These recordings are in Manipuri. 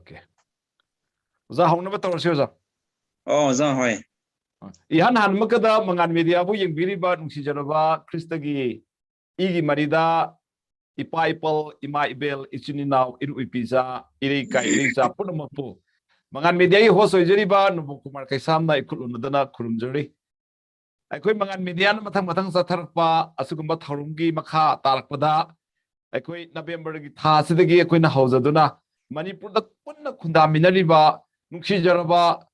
Okay. Za hauna ba tawar za. Oh, za hoy. Ihan han makada mangan media bu yang biri ba nungsi jaraba Kristagi igi marida ipa ipal ima ibel ichuninau iru ipiza iri kai iri za puna mapu. Mangan media i hoso jari ba nubu kumar kaisam na ikulunadana kurumjari. Aikoi mangan media na matang sa tharpa asugumba tharumgi makha tarakpada aikoi November gi tha sidagi aikoi na hauzaduna Manipur da punna khunda minariba nungsi jaraba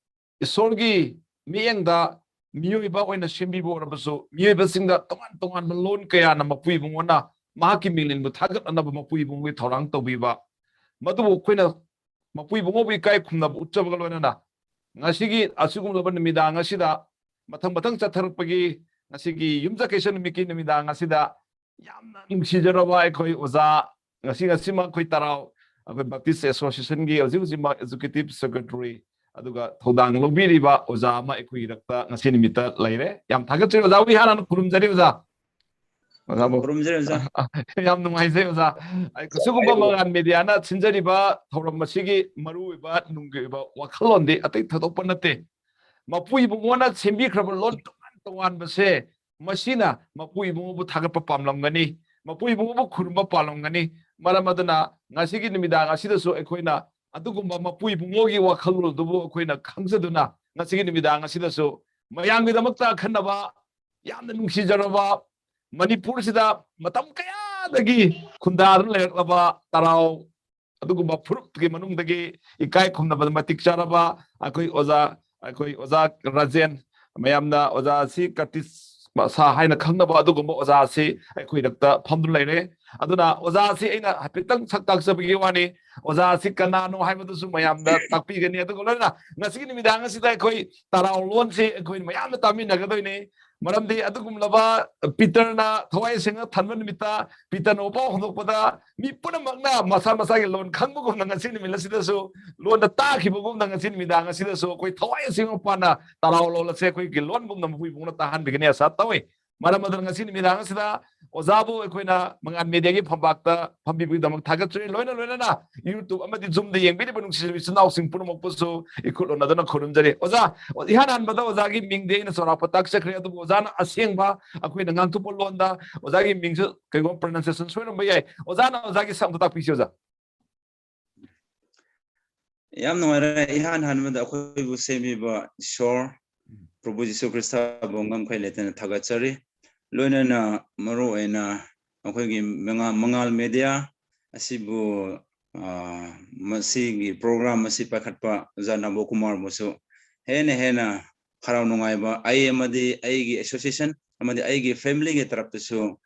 isorgi miyengda miyoiba oina shimbibo rabaso miyoiba singda tongan lon kaya na mapui bungona mahaki milin bu thagat anaba mapui bungi thorang tobiba madu koina mapui bungo bi kai khumna bu utchabaga loina ngasigi asugum loban mida ngasida mathang chatharpagi ngasigi yumja kesan miki nimida ngasida yamna nungsi jaraba aikoi oza ngasi ma koi tarao abai Baptist Association gi azima executive secretary aduga thodang lobiriba oza ma ekui rakta ngasi nimita laire yam thagatri oza wi hanan kurumjari oza kurumjari oza yam nungaise oza ai kusugumba mangan mediana sinjariba thoram masigi maruiba nunggiba wakhalonde atai thadokpa nate mapui bungona sembi khraba lon tongan base masina mapui bungu thagapa pamlamgani mapui bungu khurumba palomgani maramadana ngasigi nimida ngasida so ekoina adugumba mapui bungogi wakhalul dubu ekoina khangsaduna ngasigi nimida ngasida so mayanggi damakta khanaba yamna nungsijaraba Manipur sida matam kaya dagi khundar leklaba tarao adugumba PHURUP gi manungdagi ikai khumnaba matik charaba akoi oza rajen mayamna oza si katis sa haina khangnaba adugumba oza si akoi rakta phamdu leire aduna oza si aina hapitang saktak sabigi wani oza si kanano haibadu su mayamda takpi gani adugolana ngasigi nimidang sida akoi tarao lon si akoi mayamna taminagadoine maramdi adugumlaba Peter na thawai singa thanman mita Peter no ba hondokpada mi punamagna masa gi lon khangbugum na ngasi nimila sida so lon da ta khibugum na ngasi nimidang sida so koi thawai singa pana tarao lo la se koi gi lon bum na mui bung na tahan bigani asa tawi maramadar ngasi nimidang sida ozabu ekoina mangan media gi phambakta phambi bi damak thagatri loina na YouTube amadi zoom da yengbi bunung sinau sing punamok pusu ikul onadana khurumjari oza ihan bada oza gi mingde ina sora patak sakre adu oza na asengba akoina ngangtu polonda oza gi mingsu kaigo pronunciation soina bayai oza na oza gi samta takpisi oza yam noira ihan bada akoi bu semi ba shor Prabhu Jisu Krista bongam khai letena thagachari loina na maru ena akoi gi mangal media asibu masigi program masi pakhatpa jana bo kumar musu hena harau nungai ba ai amadi ai gi association amadi ai gi family gi tarap su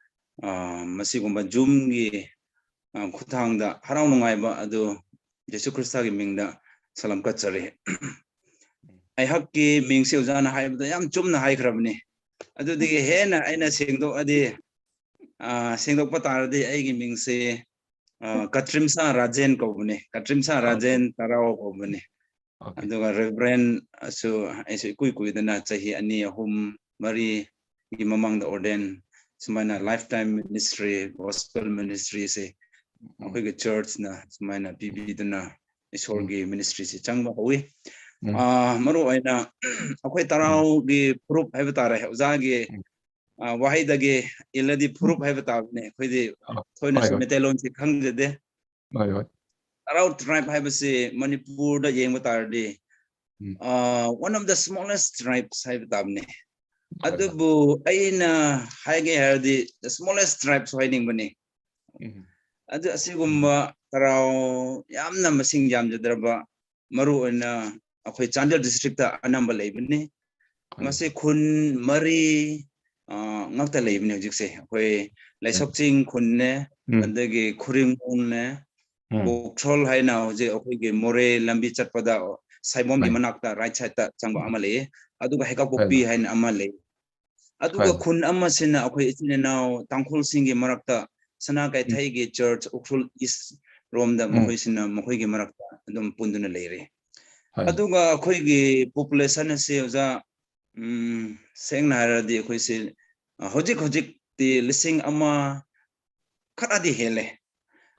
masi gumba zoom gi khuthangda harau nungai ba adu Jesu Krista gi mingda salam kachari ai hakki mingse jana haibda yam chumna hai khrabni adu digi hena aina sengdo adi sengdok patardi ai gi mingse Katrimsa Rajen kobune Katrimsa Rajen Tarao kobune aduga Reverend so aisu kui dana chahi ani ahum mari gi mamang da orden sumaina lifetime ministry gospel ministry se akoi ge church na sumaina PB dana isorgi ministry se changba howi maru aina akoi Tarao gi PHURUP haiba tare ozagi wahidagi iladi PHURUP haiba tabne khoidi thoina metelon si khangjade Tarao tribe haibase Manipur da yengba tardi one of the smallest tribes haiba tabne adubu aina haige hardi the smallest tribes hiding bane adu asigumba Tarao yamna masing jamjadraba maru aina akhoi Chandel district ta anamba leibne ngase khun mari ngakta leibne hujikse akhoi laisokching khunne adagi khuringmung ne bokthol haina je akhoi ge more lambi chatpada saibom gi manakta right side ta changba amale aduga hekakoppi haina amale aduga khun amasina akhoi itinenau tangkhul singi marakta sana kai thai ge church ukhul east romda mohoisina mohoi ge marakta adum punduna leire aduga akhoi ge population se oja sengna haradi akhoi se hojik ti lising ama khadi hele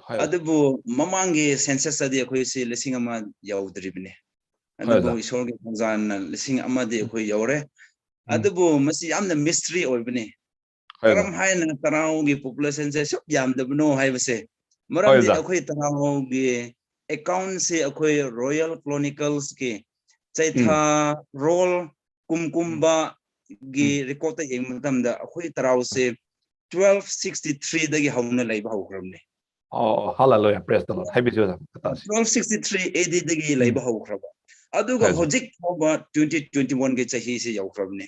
Adubu mamangi census adi akoi si lising ama yaudribne. Adubu isorgi khonjan lising ama di akoi yaure. Adubu masi amna mystery oibne. Karam haina Tarao gi population se sub yam dabno haibase. Maram di akoi Tarao gi account se akoi Royal Chronicles ki chaitha roll kumkumba gi record ta yeng matamda akoi Tarao se 1263 dagi hauna laiba hawkramne. Oh, hallelujah, praise the Lord. Happy to 1263 AD dagi laiba hawkraba. Aduga hojik thoba 2021 ge chahi se yawkrabne.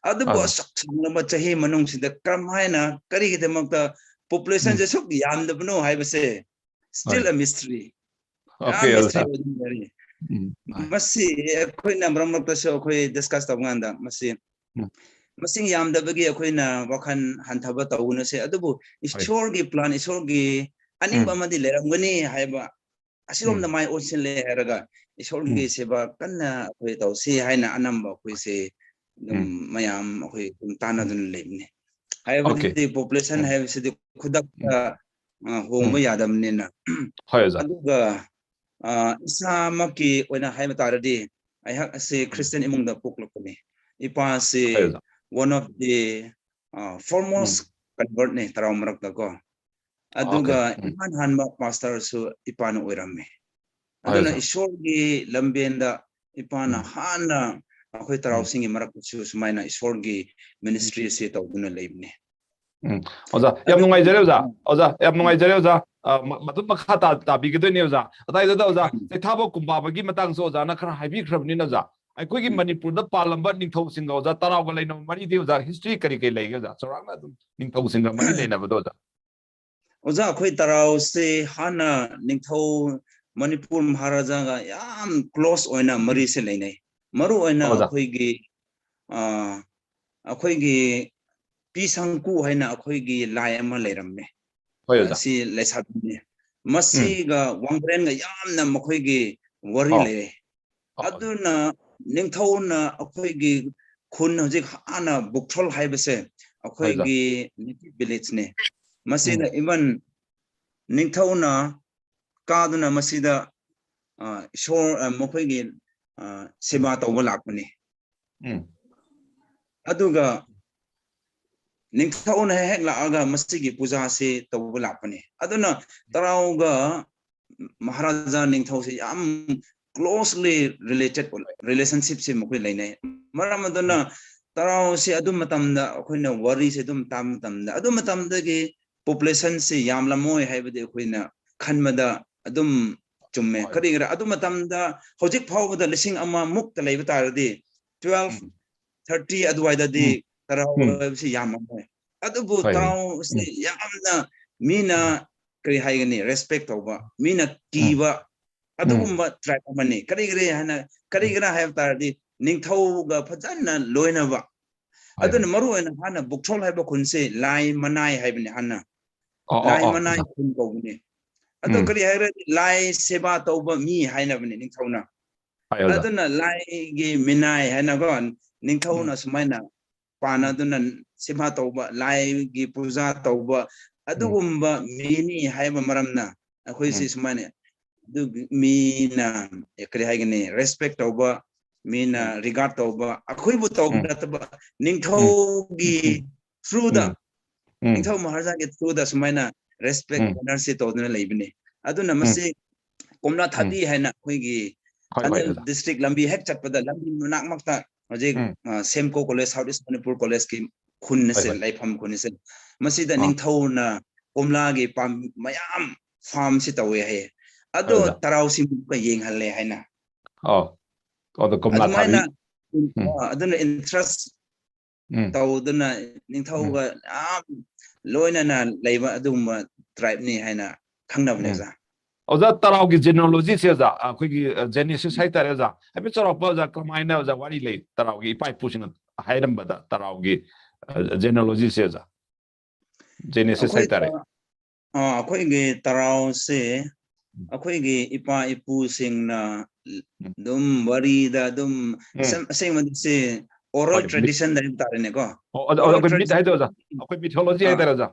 Adubu asaksanama chahi manung sida karam haina kari gi demakta population je suk yamdabno haibase still a mystery. Okay, mystery masi akoi na brammakta so akoi discuss tabnganda masi masing yamdabagi akoi na wakhan hanthaba tawuna se adubu ishor gi plan ishor gi aning ba madi leramgani haiba asirom na mai ocean le heraga ishor gi seba kanna akoi tawsi haina anamba akoi se mayam akoi tana dun lebne haiba di population haiba se khudak hongba yadamne na aduga isa maki oina haiba taradi I have say Christian imong da puklokne ipa se one of the foremost convert ne Tarao marakta ko aduga ipan hanba pastor su ipan oiramme aduna isorgi lambenda ipana hana akoi Tarao singi marakta su sumaina isorgi ministry se tawduna leibne Oza yam nungai jare oza yam nungai jare oza matut makha ta bi gidoi ne oza atai da oza sai thabo kumba bagi matang so oza na khara haibi khrabni na oza ai koi gi manipur da palamba ningthau singa oza Tarao ga leina mari di oza history kari kai lei oza chorang na ningthau singa mari leina ba oza oza khoi Tarao se hana ningthau manipur maharaja ga yam close oina mari se leinai maru oina akhoi gi pisangku haina akhoi gi lai ama leiramme si lesabne masi ga wangren ga yamna makhoi gi wari le aduna ningthauna akhoi gi khun hojik ana bukthol haibase akhoi gi village ne masida even ningthauna kaduna masida shore makhoi gi seba tawba lakpane aduga ningthauna hek laaga masigi puja se tawba lakpane aduna Tarao ga maharaja ningthau se yam closely related relationship se mukoi lainai maram aduna Tarao se adum matamda akoina worry se adum tam matamda adum matamda gi population se yamlamoi haibade akoina khanmada adum chumme karigra adum matamda hojik phawda lising ama mukta leiba taradi 1230 adwaida di Tarao se yamamoi adubu Tarao se yamna mina kari haigani respect tawba mina kiba adugumba track amani karigra have tardi ningthau ga phajana loinaba aduna maru ena hana bukthol haiba khunse lai manai haibani hana lai manai khun kawne adu kari haira lai seba tawba mi hainabani ningthauna aduna lai gi minai haina gon ningthauna sumaina pana aduna seba tawba lai gi puja tawba adugumba mini haiba maramna akhoi si sumaina mina kari haigani respect tawba mina regard tawba akhoi bu tawba taba ningthau gi through the ningthau maharaja gi through the sumaina respect honor se tawduna leibne aduna masi komna thadi haina akhoi gi channel district lambi hek chatpada lambi nak makta hojik semko college south east manipur college ki khun se laifam khun se masida ningthau na komla gi pam mayam farm si tawe he ado Tarao sim ka yeng halle haina the komla thabi aduna interest tawduna ningthau ga loina na leiba aduma tribe ni haina khangnabne za oza Tarao gi genealogy se za akhoi gi genesis hai tare za abi chorok pa za kamaina za wari lei Tarao gi pai pusing hairam bada Tarao gi genealogy se za genesis hai tare akhoi gi Tarao se akhoi gi ipa ipu singna dum wari da dum se oral tradition da tare ne ko akhoi mit hai do za akhoi mythology hai tare za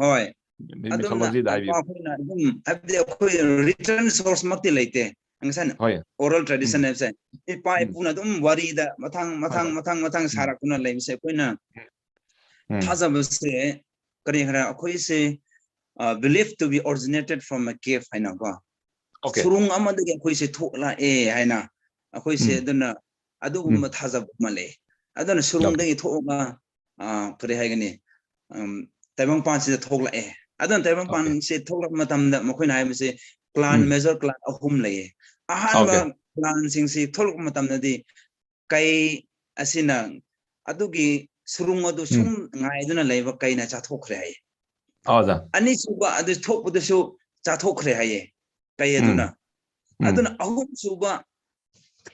hoi mythology da bi return source makti leite angsan oral tradition sai pai puna dum wari da mathang sarakuna leimse koina thazabse kari hara akoi se believed to be originated from a cave haina ba surung amadagi akoi se thokla haina akoi se aduna adugumba thazab male aduna surung dagi thoga kari haigani taibang pan se thokla adun taibang pan se thokla matamda makoina haibse clan major clan ahum lay ahanba clan sing se thokla matamda di kai asina adugi surung adu sum ngaiduna laiba kaina cha thokre hai ani suba adu thokpuda su cha thokre hai kai aduna ahum suba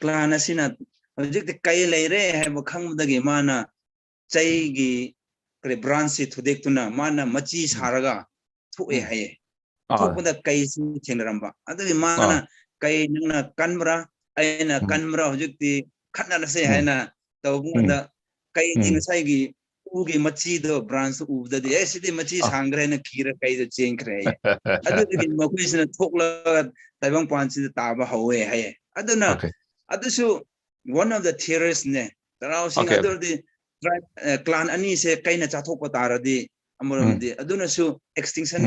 clan asina hojik kai leire haiba khangdagi mana chaigi kare branch se thudektuna mana machi saraga thue haye thokpada kai si thengramba adu mana kai nangna kanbra aina kanbra hojikti khatna se haina tawbunda kai ding sai gi ugi machi do branch ubda di sidi machi sangre na kira kai do chengkre haye adu gi makuisna thokla taibang panchi taba hawe haye aduna adusu one of the theorists ne tarao sing adu di clan ani se kaina chathok pataradi amuramdi aduna su extinction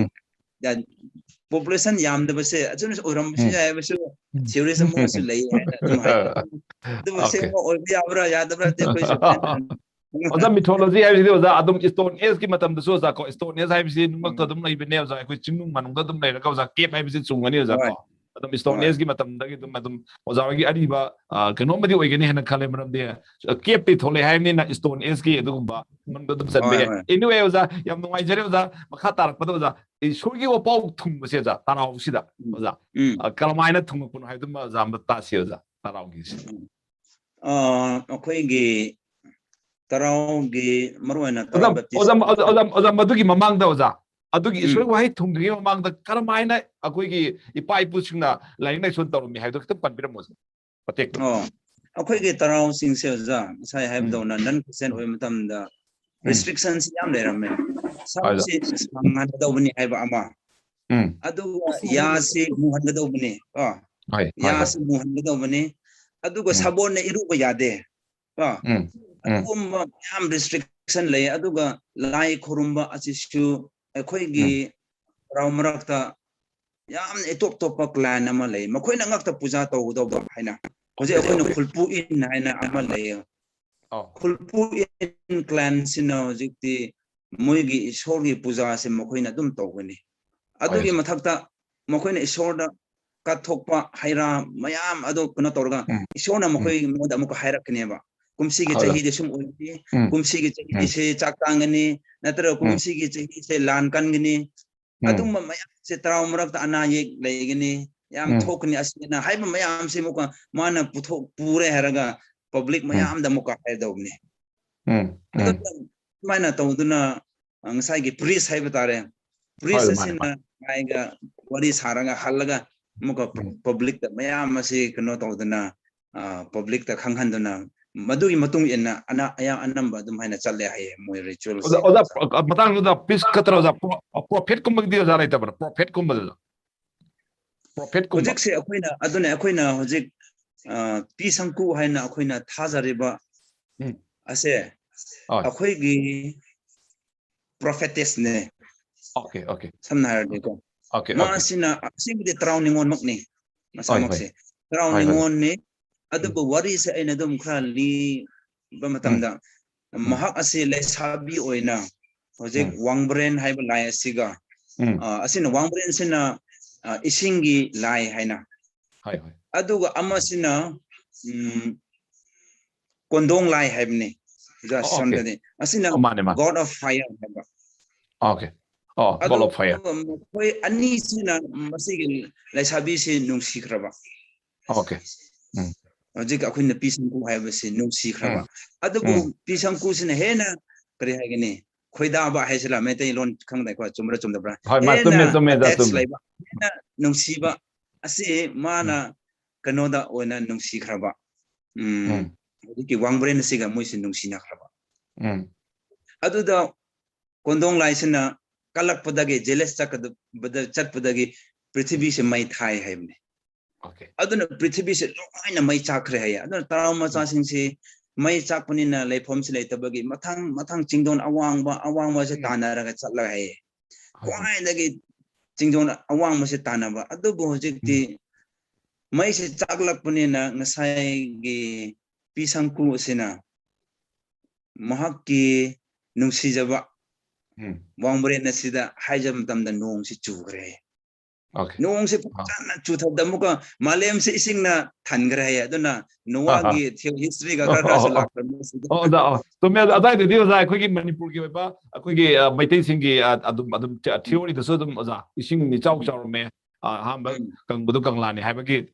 population yamda base aduna oram se aybasu theories mo su lay adum hai adum se mo olbi abra yadabra te koi su oza mythology haibisi oza adum stone age ki matam dasu oza ko stone age haibisi numak to adum lai bene oza ko chingnu manung adum lai ka oza cape haibisi chungani oza ko adum stone age ki matam da ki adum oza gi ariba keno madi oigani hena khale maram de cape ti thole haibni na stone age ki adumba man adum sanbe anyway oza yam nungai jare oza makha tarak pada oza sorgi wo pau thum se oza tarau sida oza kalamaina thum kun haidum oza am ta se oza tarau gi akhoi gi Tarao gi maruana oza madugi mamangda oza adugi isoi wahai thumgi mamangda karamaina akoigi ipa ipusingna laina son tarumi haidok tam panbiram oza patek akhoi gi tarao sing se oza sai haibdona nan percent oi matamda restrictions yam leramme samsi sangan dawni haiba ama adu ya se muhan dawni ya se muhan dawni aduga sabon ne iruba yade adugumba yam restriction lay aduga lai khurumba asisu akhoi raumrakta yam etop topa clan ama lay makoina ngakta puja tawdoba haina hoje akhoi khulpu in haina ama lay khulpu in clan sino jikti moigi ishorgi puja se makoina dum tawgani adugi mathakta makoina ishorda ka thokpa haira mayam adu kuna torga ishona makoi moda amuka hairakneba kumsi ge chahi de sum oiti kumsi ge chahi se chakangani natra kumsi ge chahi se lan kangani adum mayam se traum rakta ana yek leigani yam thokni asina haiba mayam se muka mana puthok pure haraga public mayam da muka haidawni mana tawduna ngasai ge priest haiba tare priest asina aiga wari saraga halaga muka public da mayam se kno tawduna public ta khanghanduna madugi matung ina ana aya anamba dum haina challe haye moi rituals oza matang da peace katra oza prophet kum di oza raita bar prophet kum hojik se akoina aduna akoina hojik pisangku haina akoina thajariba ase akoi gi prophetess ne okay samna harde ko ma sina singde trauningon makni masamakse trauningon ne adubu wari se aina dum khali ba matamda mahak ase lesabi oina hojik wangbrain haiba lai asiga asina wangbrain sina isingi lai haina aduga amasina kondong lai haibni ja sondade asina god of fire haiba god of fire koi ani sina masigi lesabi se nungsikraba hojik akhoi pisangku haibase nungsikraba adubu pisangku sina hena kari haigani khoida ba haisela metai lon khangdai ko chumra chumdabra attach laiba hena nungsiba ase mana kanoda oina nungsikraba hojiki wangbrain siga moisi nungsina kraba aduda kondong laisina kalakpadagi jealous chatpadagi prithvi se mai thai haibne Okay. aduna prithvi se loina mai chakre hai aduna tarau macha sing se mai chakpani na leifom se leitabagi mathang chingdon awangba se tanaraga chatla hai kwai dagi chingdon awangba se tanaba adubu hojikti mai se chaklakpani na ngasai gi pisangku sina mahakki nungsijaba wangbre na sida haijam tamda nong si chugre Okay. nong se pachana chuthada muka malem se isingna thangre ya aduna noagi history ga kar sa lakra Oh, da. So me adai de dio za khoi Manipur ki ba khoi gi maitai sing gi adum theory da so dum za ising ni chau chau me ha ba kang budu kang la ni ha ba gi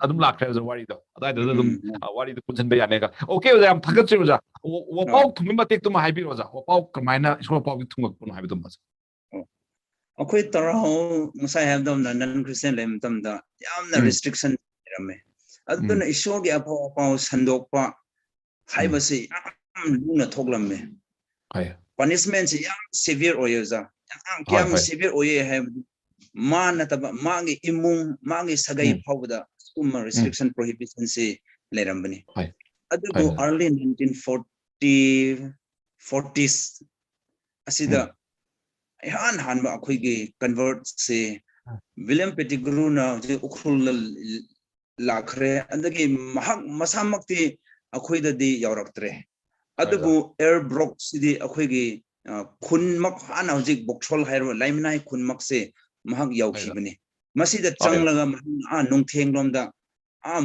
adum la khre za wari do adai da dum wari da kunchen ba ya ne ga okay za am thagat chi za wo pau thumi ma tek tum hai bi ro za wo pau kamaina so pau gi thungak pun hai bi dum ba akhoi tarao musai have dom na non Christian lem tam da yamna restriction rame aduna isho gi apo pau sandok pa haibasi luna thoglamme punishment se yam severe oyoza yam severe oye have mana taba mangi imung mangi sagai phawda summa restriction prohibition se lerambani adugo early 1940s asida han ba akhoi gi convert se William Pettigrew na je ukhul lakhre andagi mahak masamakti akhoi da di yauraktre adubu air brock sidi akhoi gi khunmak ana hojik bokchol hairo laimanai khunmak se mahak yaukhibani masida changlaga nungtheng lomda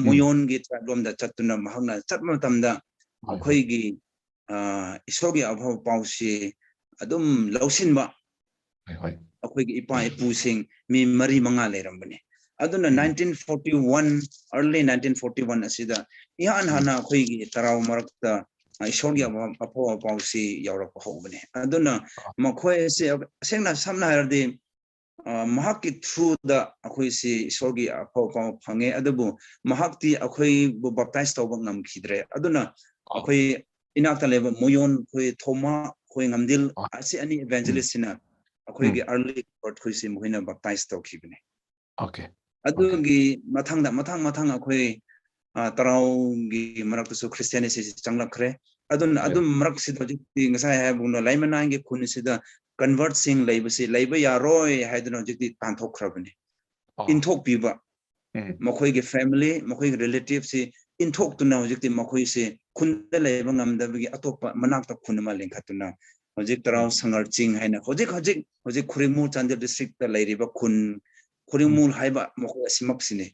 moyon gi lomda chatuna mahakna chatma tamda akhoi gi isogi abhaw pausi adum lausinba akhoi gi ipa ipusing mi mari manga lerambani aduna 1941 early 1941 asida ihan hana akhoi gi tarau marakta isogi abhaw pausi yaurak hobani aduna makhoi se sengna samna hardi mahakki through the akhoi si isogi abhaw phange adubu mahakti akhoi bu baptize tawba ngam khidre aduna akhoi inakta leba moyon khoi thoma khoi ngamdil asi ani evangelist sina akhoi gi early court khoi si mohina baptize taw khibne okay adugi mathang akhoi tarau gi marak su christianity si changlakre adum marak si dojik ngasai ha bungno laimana ngi khuni sida convert sing leiba ya roi haidno jikti tanthok khrabani inthok piba makhoi gi family makhoi gi relatives si inthok tuna jikti makhoi se khunda leiba ngamdabagi atopa manakta khunma lengkhatuna hojik tarau sangar ching haina hojik khurimu chandel district ta leiriba khun khurimul haiba makhoi asimak sine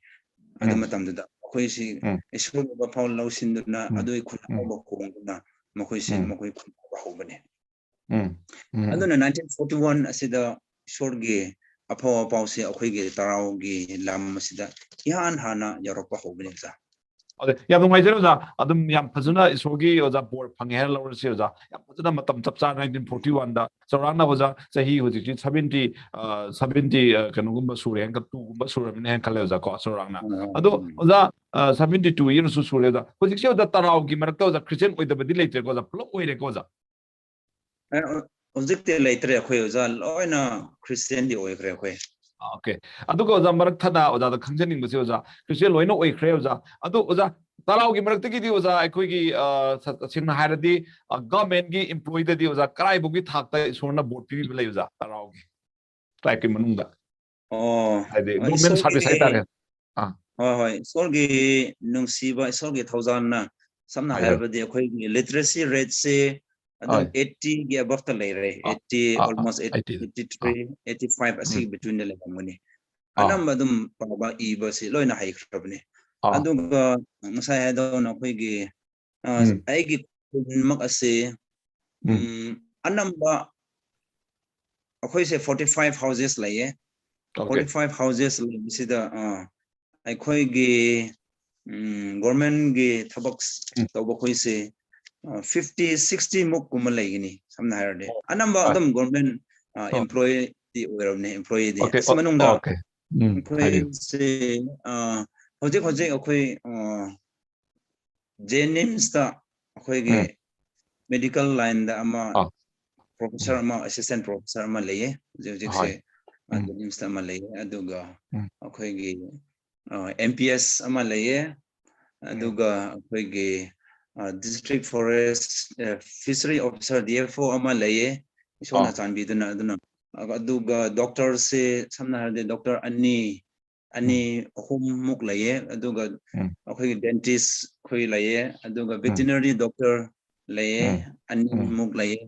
adu matamda makhoi si esol ba faul lausinduna adoi khun ba khongna makhoi khun ba hobane aduna 1941 asida shorge aphaw pause akhoi ge tarau gi lam asida ihan hana yaropa hobane za Okay, ya ngai jero za adum yam phajuna isogi oza bor phange her lawr se oza yam phajuna matam chapcha 1941 da sarana oza sahi hoji 70 kanugumba sure han ka tu gumba sure ne han khale oza ko sarana ado oza 72 years su sure da hoji se oza tarau gi marakta oza christian oida badi leite ko oza plop oire ko oza object leitre akhoi oza loina christian di oikre akhoi okay adugo oza marak thada oza da khangjaning base oza christian loina oikre oza adu oza tarau gi marak tagi di oza akhoi gi singna hairadi government gi employee da di oza karai bugi thakta sorna board pi bi oza tarau gi tribe ki manungda haide government service hai tare hoi sorgi nungsiba sorgi thousand na samna haibadi akhoi gi literacy rate se adum 80 gi above ta leire 80 almost 83 85 asi between the lemani anam adum paba iba si loina hai khrabni aduga ngasai hadon akhoi gi ai gi mak ase anamba akhoi se 45 houses laye 45 houses sida akhoi gi government gi thabak tawba khoi se 50 60 muk kuma laigini samna harde anamba adam government employee di oiramne employee di simanungda akhoi se hojik akhoi jenims ta akhoi gi medical line da ama professor ama assistant professor ama leye jik se adimista ama leye aduga akhoi MPS ama leye aduga akhoi district forest fishery officer DFO ama leye isona chanbi duna aduga doctor se samna harde doctor ani hum muk leye aduga akhoi dentist khoi leye aduga veterinary doctor leye ani muk leye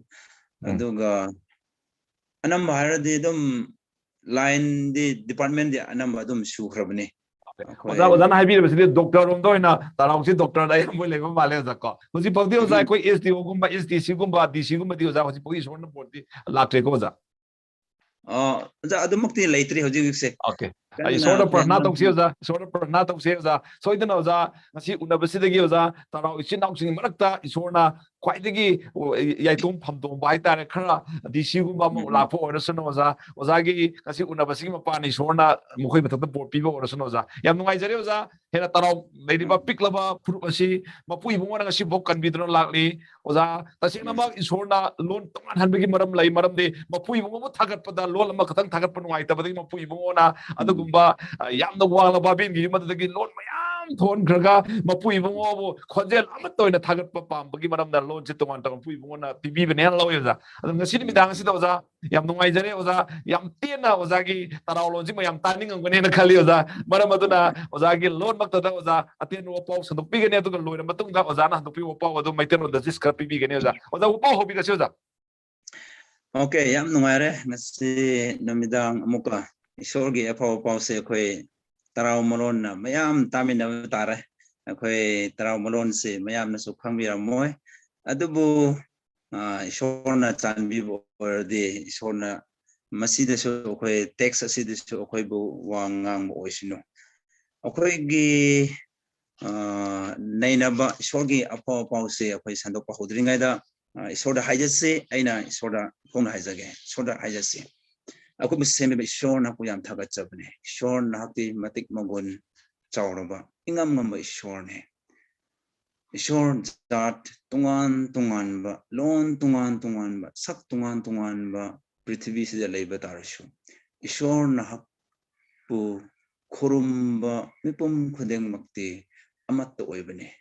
aduga anamba harade dum line the department the anamba dum shukrabne oza oza na habi besi doctor rom do ina tarau si doctor dai mo le ma le za ko hosi pagdi oza koi SDO gumba SDC gumba DC gumba di oza hosi pagi sorna porti lakre ko oza oza adumakti laitri hoji se okay ai sorna prana tong si oza sorna prana tong si oza soidana oza ngasi unabasidagi oza tarau isin naung sing marakta isorna kwaidagi yaitum phamdom bai tare khara DC gumba mo lakpo orasana oza gi ngasi unabasigi mapani sorna mukhoi bathak board piba orasana oza yam nungai jare oza hena tarau leiriba piklaba phurup asi mapui bungona ngasi bok kanbidro lakli oza tasingna ma isorna loan tongan hanbegi maram lai maram de mapui bungo thagat pada loan ma khatang thagat pan ngai tabadi mapui bungona adugumba yamna wala babin gi madagi loan mayam thon khraga mapui bungo bo khonjel amat toina thagat pa pam bagi maram da loan se tongan tong pui bungona pibi bene lawi oza adum ngasi ni midang si oza yam nungai jare oza yam tena oza gi tarau loan ji mayam taning ngone na khali oza maram aduna oza gi loan mak tada oza aten wapau sanduk pigane aduga loina matung da oza na handuk pi wapau adu maiten da jis kar pibi gane oza wapau hobi ga oza okay yam nungare ngasi namidang amuka isorgi apau se khoi tarau malon na mayam tamina tare khoi tarau malon se mayam na su khangbiram moi adubu isorna chanbi bo de isorna masida so khoi text asida so khoi bu wangang bo isino akhoi gi nainaba isorgi apau se khoi sandok pa hodringai da isorda haijase aina isorda kong haijage isorda haijase aku biseme be isorna ku yam thagat chabne isorna hakti matik magun chawraba ingam ngam isorne isor zat tungan ba lon tungan ba sak tungan ba prithvi se leiba tarashu isorna hak pu khurumba mipum khudeng makti amat to oibane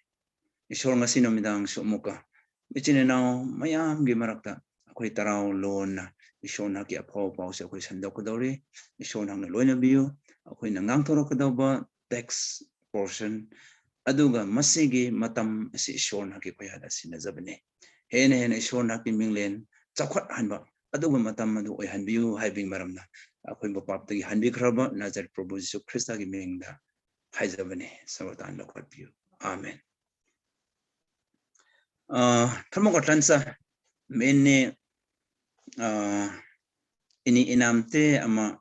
isor ngasi namidang sumuka bichine now mayam gi marakta akhoi tarau lon na isona ki apho pau se akhoi sandok dori isona na loina biu akhoi na ngang thoro kadaba text portion aduga masigi matam si isona ki khoyada sinajabne hene isona ki minglen chakhat hanba aduga matam adu oi hanbiu haibing maramna akhoi bapap tagi hanbi khraba nazar prabhu jisu krista ki mingda haijabne sabatan lokhat biu amen thamok tansa menne ini inamte ama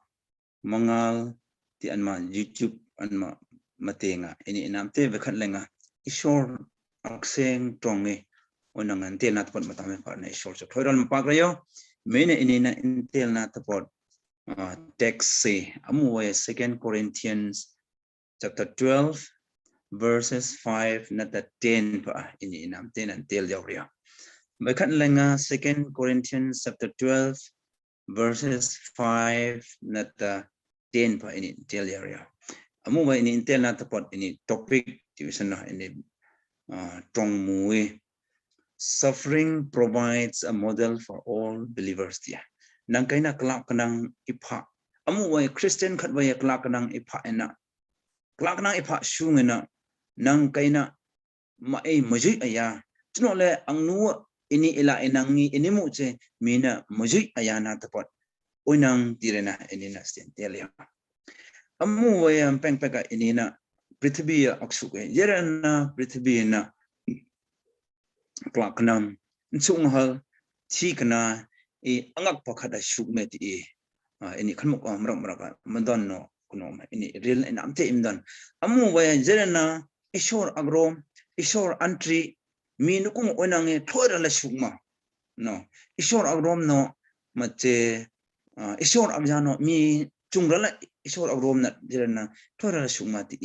mangal ti anma YouTube anma matenga ini inamte bekhat lenga isor akseng tonge onangan te nat pot matame parna isor so thoiral mapagrayo menne ini na intel na tapot text se amu wa 2 Corinthians chapter 12 verses 5 nata 10 pa ini inamte nan tel yawria bekhat lenga 2 Corinthians chapter 12 verses 5 nata 10 pa ini tel area amu ba ini intel nata pot ini topic division na ini tong mui suffering provides a model for all believers dia nang kaina klak kanang ipha amu wa Christian khat wa klak kanang ipha ena klak kanang ipha shungena nang kaina mai majui aya chnole angnu ini ila enangi inimu che mina majui ayana tapot oinang tirena enina stentelia amu wayam pengpeka inina prithvi aksuke yerana prithvi na klaknam chunghal thikna e angak pakhada shukme ti ini khanmuk amrak mandanno kuno ini real enamte imdan amu way yerana ishor agrom ishor antri minukung oinange thoira la shukma no ishor agrom no mache ishor abjano mi chungrala ishor agrom na dirana thoira la shukma ti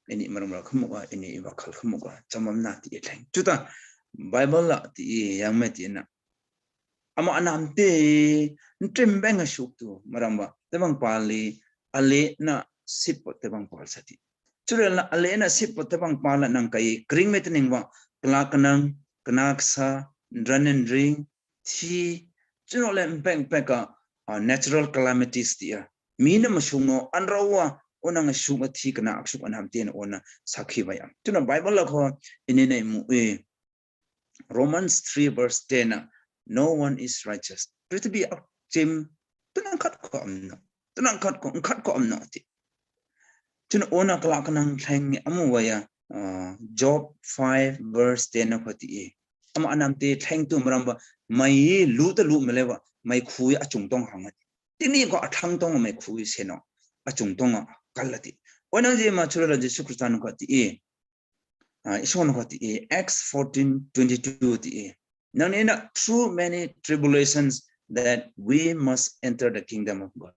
ini maramra khumuga ini wakhal khumuga chamamna ti thain chuta bible la ti yangme ti na ama anamte trim bang ashuk tu maramba tebang pali ale na sipot tebang pal sati churela ale na sipot tebang pala nang kai kring metening wa klakanang knaksa dranen ring thi chunole bang peka natural calamities dia mina mashungo anrawa onang ashuk thi kana ashuk anamte na ona sakhi bayam tuna bible la kho inene mu Romans 3 verse 10 no one is righteous to be up jim tunang khat ko amna ti tuna ona kala kanang thang amu waya Job 5 verse 10 khoti ama anamte thang tu maramba mai lu ta lu melewa mai khui achung tong hangat tini ko athang tong mai khui seno achung tong kalati ona je ma chura je sukristano khoti Ishon khoti Acts 14:22 ti nanena through many tribulations that we must enter the kingdom of God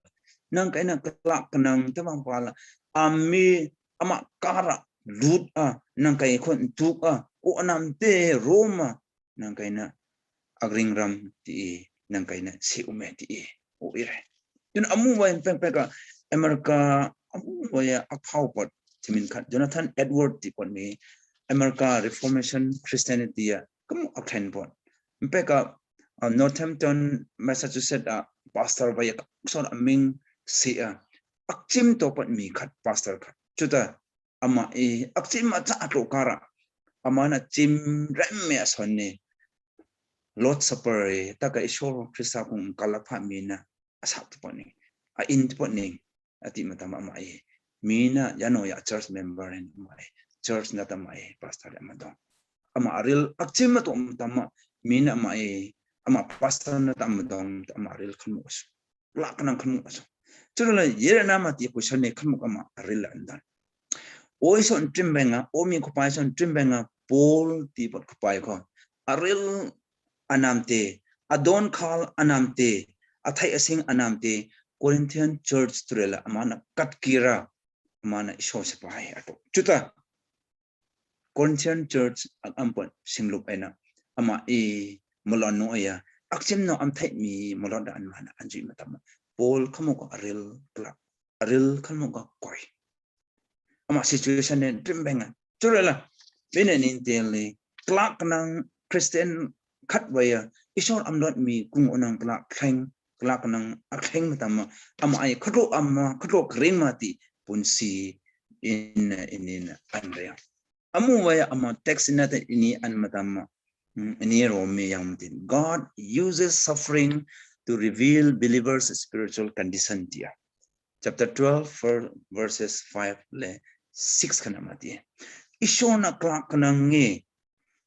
nang kaina klak kanang tamang pala ami ama kara lut nang kai khon tuk o anam te Roma nang kaina agring ram ti nang kaina si ume ti o ire yun amu wa peka America amu wa ya Aphaba timin khat Jonathan Edward ti kon me America Reformation Christianity kamu akhen bon peka Northampton Massachusetts pastor ba ya son aming si akchim to pat mi khat pastor khat chuta ama akchim ma cha to kara amana chim rem me sonne Lord Supper taka ishor Christa kung kalapha mina asap poni in poni ati matama mai mina yano ya church member and mai church na tamai pastor amadong ama aril akchim to tama mina mai ama pastor na tamadong ama aril khamus laknang khamus churala yera nama ti question ne khamuk ama aril andan oison trimbenga omi kupaison trimbenga pol ti pot kupai ko aril anamte adon khal anamte athai asing anamte Corinthian church turela amana katkira amana ishose pai ato chuta Corinthian church ampon singlup ena ama molano ya akchim no am thai mi molada anmana anji matama pol khamo ko aril khamo ko koi ama situation ne trimbenga turela binen tele klak nang Christian khat waya ishor am not mi kung onang klak nang akheng matama ama ai khro kring mati punsi in anrea amu waya ama text na ini an matama ini romi yang tin God uses suffering to reveal believers spiritual condition dia chapter 12 verses 5 le 6 kana mati ishona klak nang nge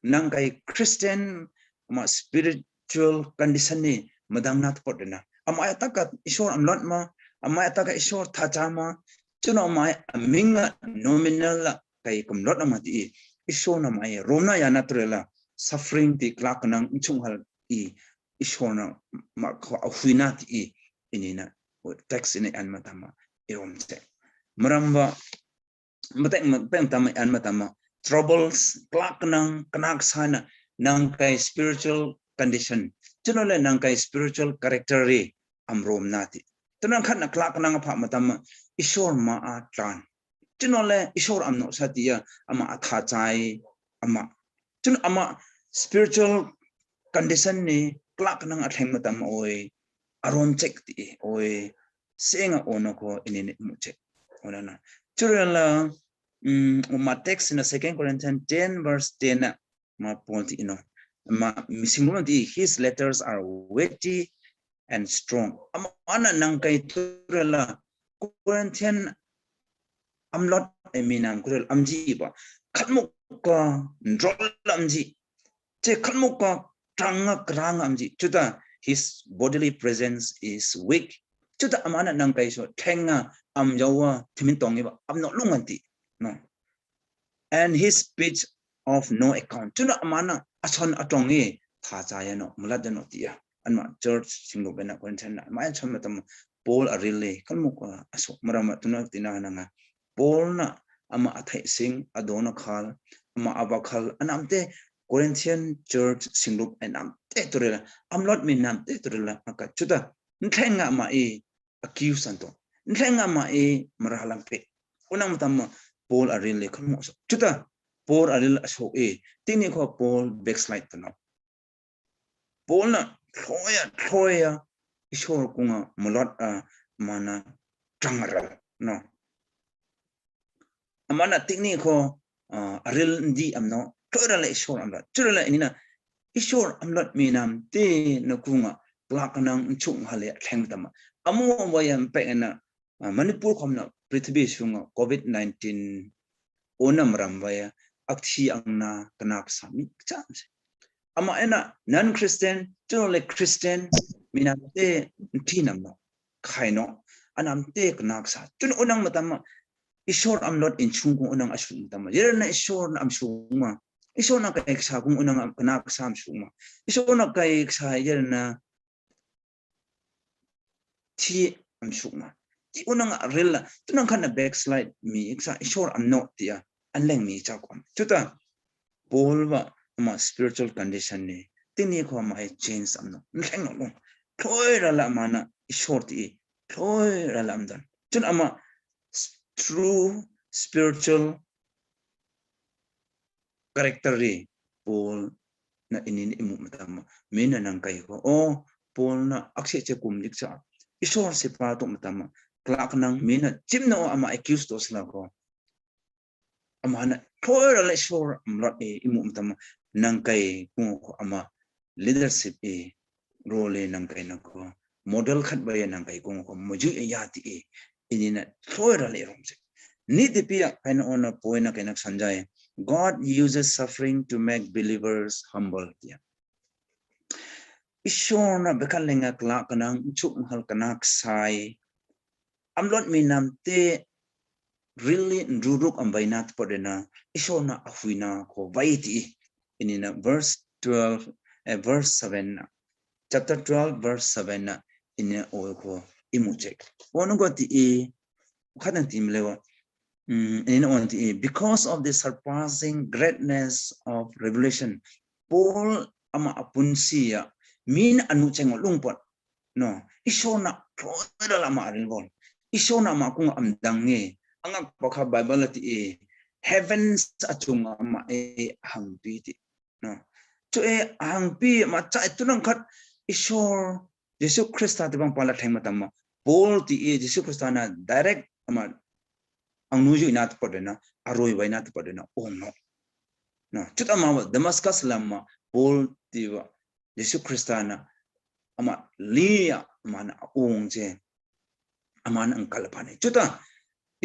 nang kai Christian ma spiritual condition ni madam nat podena ama ataka ishor am not ma ama ataka ishor thachama chuno mai aminga nominal kai kum lot amati ishona mai romna ya naturela suffering ti klak nang chunghal ishona ma khuina ti inina text in an matama iromte maramba mateng tam an matama troubles klak nang kanak sana nang kai spiritual condition chunole nang kai spiritual character re amrom nati tunan khat na klak nang pha matam ishor ma atlan chunole ishor amno satia ama atha chai ama chun ama spiritual condition ni klak nang atheng matam oi arom check ti oi senga onoko inene muche onana churela ma text in 2 Corinthians 10 verse 10 ma point ma missing his letters are weighty and strong amana nang kai turela Corinthian amlot eminam kurel amji ba khatmuk ka ndrol amji che khatmuk ka tranga krang amji chuta his bodily presence is weak chuta amana nang kai so thenga amjawa thimin tongi ba amno lunganti no and his speech of no account chuna amana ason atongi tha chaya no muladano tia anma church singobena Corinthian ma chamatam Paul arile kalmuk aso marama tuna tinanga Paul na ama athai sing adona khal ama abakhal anamte Corinthian church singlup enam te turela amlot min nam te turela maka chuta nthenga ma e accuse santo nthenga ma e marahalang pe unang matam Paul aril le khamo chuta Paul aril aso e tini ko Paul backslide to no Paul na thoya ishor kunga mulot mana trangara no amana tini ko aril ndi amno thoya le ishor amla churala inina ishor amlot minam te na kunga plakanang chung hale thengtama amu wayam pe na Manipur khomna prithvi sunga COVID-19 onam rambaya akthi angna kanak sami chance ama ena non Christian tole Christian minate thinam no khaino anam te kanak sa tun onang matama ishor amlot in chung kung onang asun tama yerna ishor na amsuma ishor na kai sa kung onang kanak sam suma ishor na kai sa yerna thi amsuma unang rela tunang kana backslide mi eksa ishor amno tia anleng mi chakom chuta polwa ma spiritual condition ni tini ko ma change amno nleng no thoi rala mana ishor ti thoi rala amdan chun ama true spiritual character ri pol na inin imu matama mena nang kai ko o pol na akse che kum dikcha ishor se pa to matama klak nang mina chimno ama accused dos la ko amana thoira le shor amrat e imum tam nang kai ko ama leadership e role nang kai na ko model khat ba nang kai ko moju e yati e inina thoira le rom se ni de pia kaina on a poina kaina sanjay God uses suffering to make believers humble ya ishor na bekalenga klak nang chuk hal kanak sai amlot minam te really nduruk ambainat podena ishona afuina ko vaiti in verse 12 verse 7 chapter 12 verse 7 in ko imuchek onugo ti e khadan timlewa in on ti because of the surpassing greatness of revelation Paul ama apunsia min anu cheng lungpot no ishona thoda lama rilbon ishona ma kung amdange angak pakha bible ti heavens achunga ma e hangpi ti no to e hangpi ma cha tunang khat ishor jesu christa te bang pala thengma tamma Paul ti e jesu christa na direct ama angnuju inat podena aroi wainat podena no no chutama Damascus lamma Paul ti wa jesu christa na ama lia mana ongje amana angkal pane chuta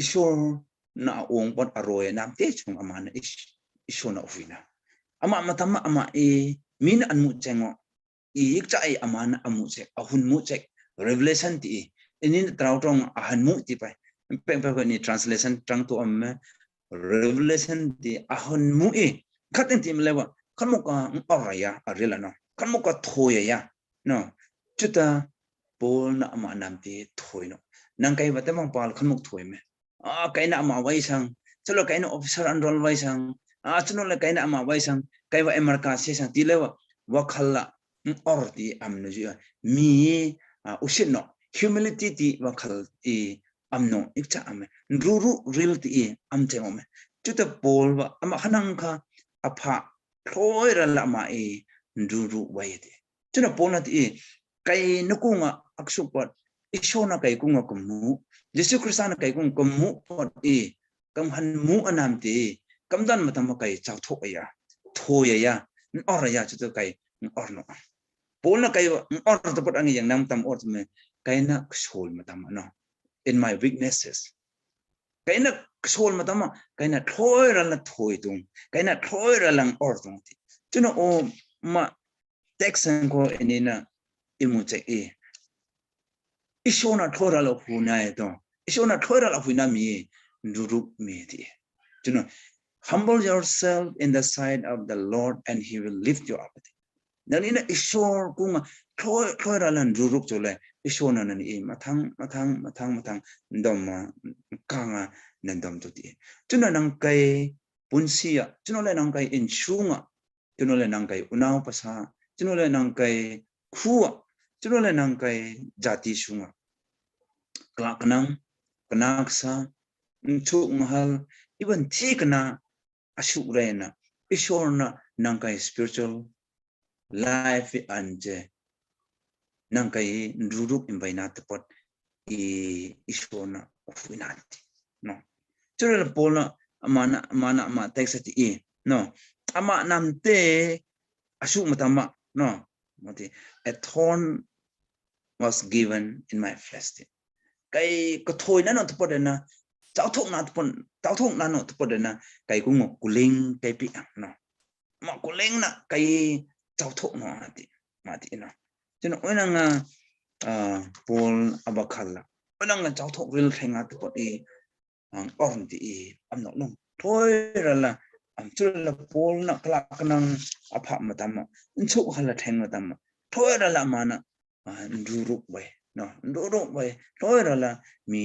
ishor na ong pot aroy nam te chung amana ishor na ofina ama matama ama e min anmu chengo ik cha ai amana amu che ahun mu che revelation ti inin trautong ahan mu ti pai peng peng ni translation trang to am revelation ti ahun mu e khaten tim lewa khamuka oraya arela no khamuka thoya ya no chuta Paul na ama namti thoino nang kai batamang pal khamuk thoime kaina ama waisang chalo kaina officer enroll waisang chuno le kaina ama waisang kaiwa emarka se sang tilewa wakhalla orti amnuju mi usino humility ti wakhal e amno ikcha ame ruru reality e amtengome chuta Paul wa ama hanang kha apha thoira lama e ruru waide chuna Paul na ti kai nukunga aksupot ishona kai kunga kumu jesu christana kai kung kumu pot e kam han mu anamte kam dan matam kai chawthok ya thoya ya oraya chu kai orno polna kai or to pot ani yang nam tam or me kai na khol matam no in my weaknesses kai na khol matam kai na thoira la thoi tung kai na thoira lang or tung ti chuno o ma texan ko enina imuche e ishona thora lo phuna e to ishona thora lo phuna mi nduru mi ti you humble yourself in the sight of the Lord and he will lift you up nanina ishor kunga thora lan nduru chole ishona nan e mathang ndom kanga nandom to ti tuna nang kai punsia tuna le nang kai inchunga chuno le nang kai unau pasa chuno le nang kai khu chuno le nang kai jati sunga klak nang kanaksa chu mahal even thi kana asuk rena ishorna nang kai spiritual life anje nang kai nduruk imbaina tepot ishorna ofinati no chura polna amana ama texati e no ama namte asuk matama no mati a thorn was given in my flesh kai ko thoi na no tepot na chau thok na no tepot na kai ku ngok kuling kai pi no ma kuling na kai chau thok no mati no chino oina nga pol abakhala oina nga chau thok ril thenga tepot e on the am not long toirala am chula pol na klak nang apha matama chu hala theng matama toirala mana nduruk bai no nduruk bai toirala mi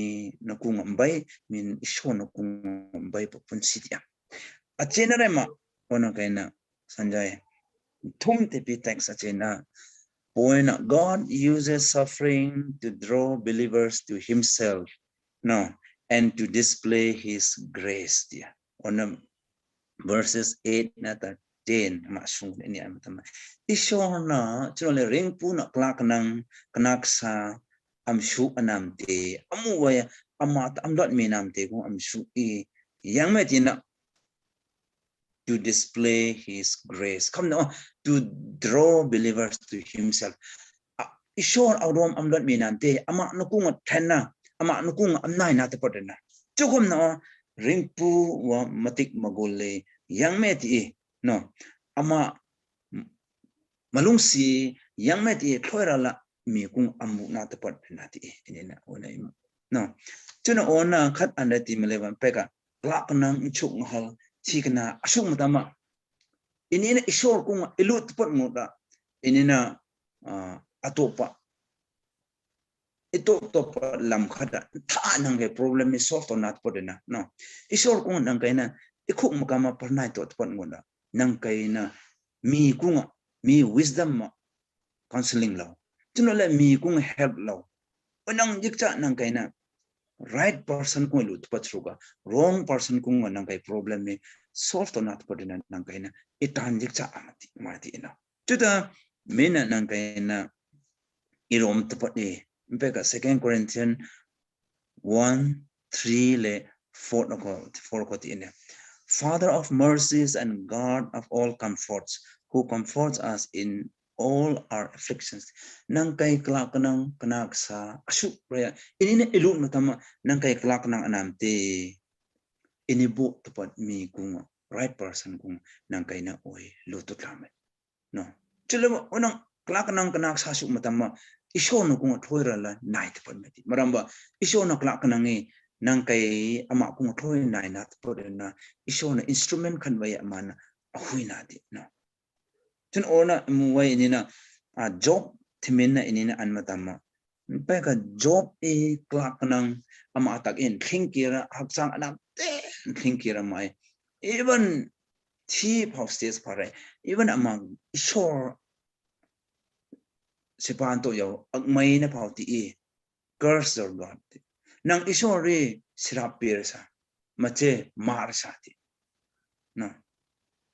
nakung bai min ishon nakung bai pun sitia a chenare ma ona kaina sanjay thum te pi text achena when God uses suffering to draw believers to himself no and to display his grace dear on verses 8 na 10 masung ini amatama ishona chole ring puna klak nang kanaksa amshu anamte amuwaya amat amdot minamte kung amshu e yang metina to display his grace come no to draw believers to himself ishon awdom amdot minamte ama nukung thenna ama nukung amnai na te podena chukum no ringpu wa matik magole yang meti no ama malungsi yang meti thoirala mi kung amu na te podena ti inena onai no chuna ona khat andati melevan peka klak nang chung hal thikna asung matama inena ishor kung ilut pot ngoda inena atopa itu top lam khada tha nang ge problem is solve to not podena no isor kung nang kaina ikhuk makama parnai to pon ngona nang kaina mi kunga mi wisdom counseling law tunole mi kung help law onang jikcha nang kaina right person kung lut patruga wrong person kung nang kai problem me solve to not podena nang kaina itan jikcha amati mati ina tuta mena nang kaina irom tepot e Beka 2 Corinthians 1:3 le 4 koti ine Father of mercies and God of all comforts who comforts us in all our afflictions nang kai klak nang kanak sa asu raya inine ilu matama nang kai klak nang anamte inibu tepat mi kung right person kung nang kai na oi lutut lame no chulema onang klak nang kanak sa su matama ishon kung thoirala night permeti maramba ishon klak nangi nang kai ama kung thoi nai nat podena ishon instrument khan wai amana ahuina di no chun ona muwai inina a job thimena inina anmatama peka job e klak nang ama tak in thinkira hakchang anam te thinkira mai even chief of stage pare even among ishor Sipan to yo agmay na pauti e curse or God nang isori sirapir sa mache mar sa ti no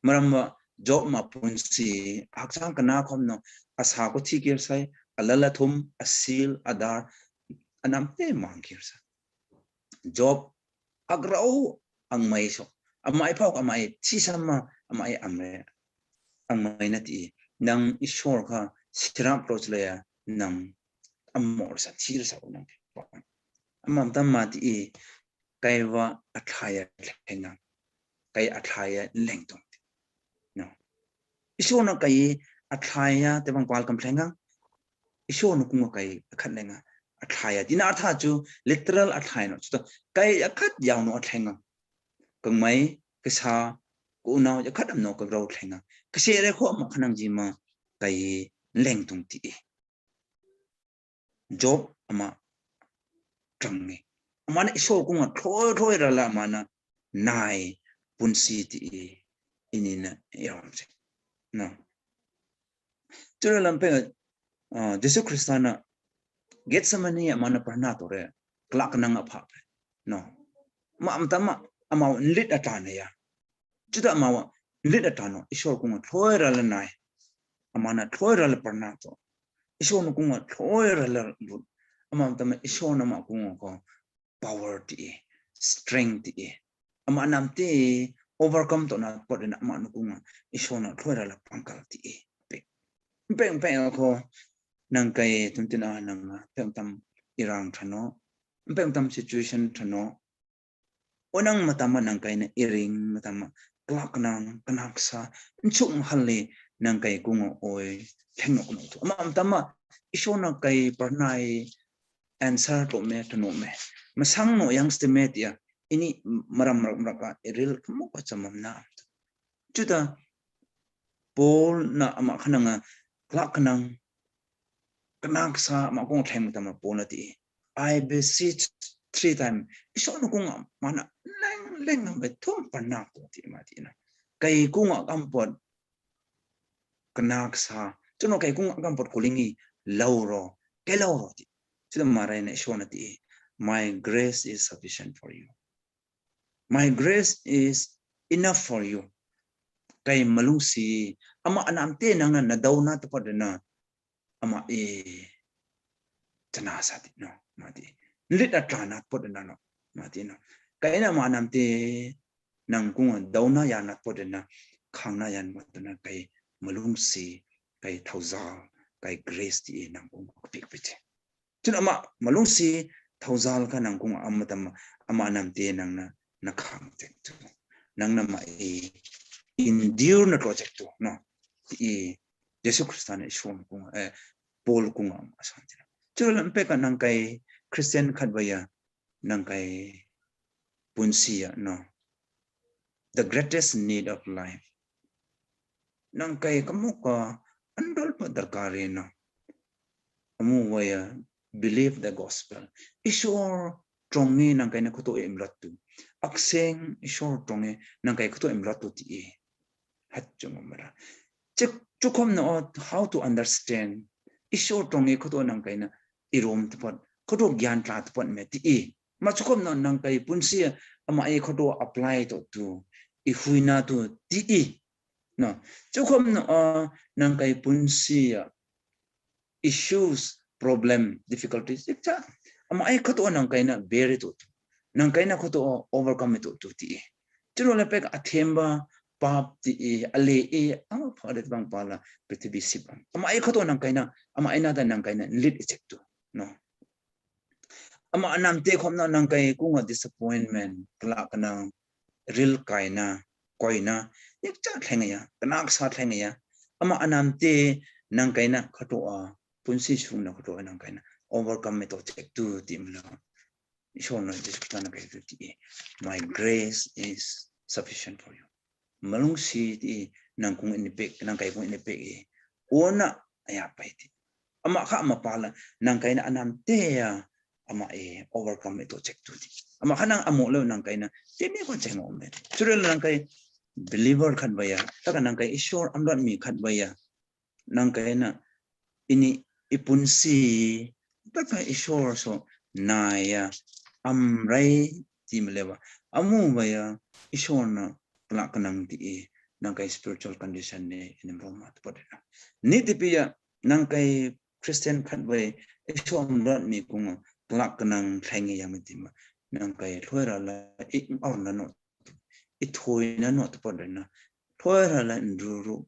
maramba job ma punsi aksang kana khom no asa ko thikir sai alala thum asil adar anam te mangkir sa job agrao angmay so amai phok amai chi sama amai amre angmay na ti nang isor ka sirap prochlaya nang amor sa thir sa nang amam tamati e kaiwa athaya thenga kai athaya lengtong no isona kai athaya te bang kwal kam thenga isona kunga kai khatlenga athaya dina atha chu literal athaya no chu kai akhat yaw no thenga kangmai kasa ku na ya khatam no ka raw thenga kase re kho ma khanang ji ma kai lengtong ti job ama trangni amana iso kunga thoi rala mana nai punsi ti inina yamse no chura lampe Jesu Kristana get samani amana parna tore klak nang apha no ma amtama amaw lit atana ya juda amaw lit atano ishor kunga thoira la nai amana thoira la parna to ishor kunga thoira la amamtama ishor na ma kunga ko power ti strength ti amanam te overcome to na podena amanu kunga ishor na thoira la pankal ti peng ko nang kai tuntina nang tam irang thano tam situation thano onang matama nang kai na iring matama klak nang kanaksa nchuk mahalle nang kai kungo oi thengno kuno to ama tama ishona kai parnai answer to me thano me masang no yang estimate ya ini maram raka eril kamo ka chamam na juda pol na ama khananga klak nang kanaksa ma kong theng matama polati I beseech 3 times ishona kunga mana leng be thum panak to ti matina kai kunga kampot kanaksa chuno kai kunga kampot kulingi lauro ke lauro ti sida marai na ishona ti my grace is sufficient for you my grace is enough for you kai malungsi ama anamte nang na dauna to padana ama tanasa ti no mati lit atrana podena no mati no kaina manamte nang kunga dauna yana podena khangna yan matana kai malungsi kai thauza kai grace ti nang kunga pik piche chuna ma malungsi thauzal ka nang kunga amatam ama namte nang na khang te tu nang na ma endure na project tu no ti Yesu Kristane shon kunga Paul kunga asanti chula mpeka nang kai Christian khatbaya nang kai punsia no the greatest need of life nang kai kamuka andol pa darkari no amu waya believe the gospel ishor trongi nang kai na kuto emlatu akseng ishor trongi nang kai kuto emlatu ti hat jomara chukom no how to understand ishor trongi kuto nang kai na irom tpot kuto gyan tla tpot me ti ma chukom no nang kai punsia ama e kuto apply to ihuina to ti no chukom no nang kai punsia issues problem difficulties ikta ama ai khato nang kaina bear to nang kaina khato overcome to ti chiro le pek athemba pap ti ale ama phare bang pala prithvi sipam ama ai khato nang kaina ama aina da nang kaina lead check to no ama anam te khomna nang kai kunga disappointment kla kana real kaina koina ikta thlengaya kanak sa thlengaya ama anam te nang kaina khato punsi sung na khato nang kaina overcome to check to timla ishona discipline kai ti my grace is sufficient for you malung si ti nang kung inipek nang kai kung inipek ona aya paiti ama kha ama pala nang kaina anam te ya ama overcome to check to ti ama khanang amo lo nang kaina tini ko chengo me churel nang kai believer khat baya taka nang kai ishor amdot mi khat baya nang kaina ini ipunsi taka ishor so naya amrai timlewa amu baya ishor na klak nang ti nang kai spiritual condition ne in Roma podena ni tipia nang kai Christian khat baya ishor amdot mi kunga klak nang thangi yamitima nang kai thwera la na no ithoina no podena thwera la nduru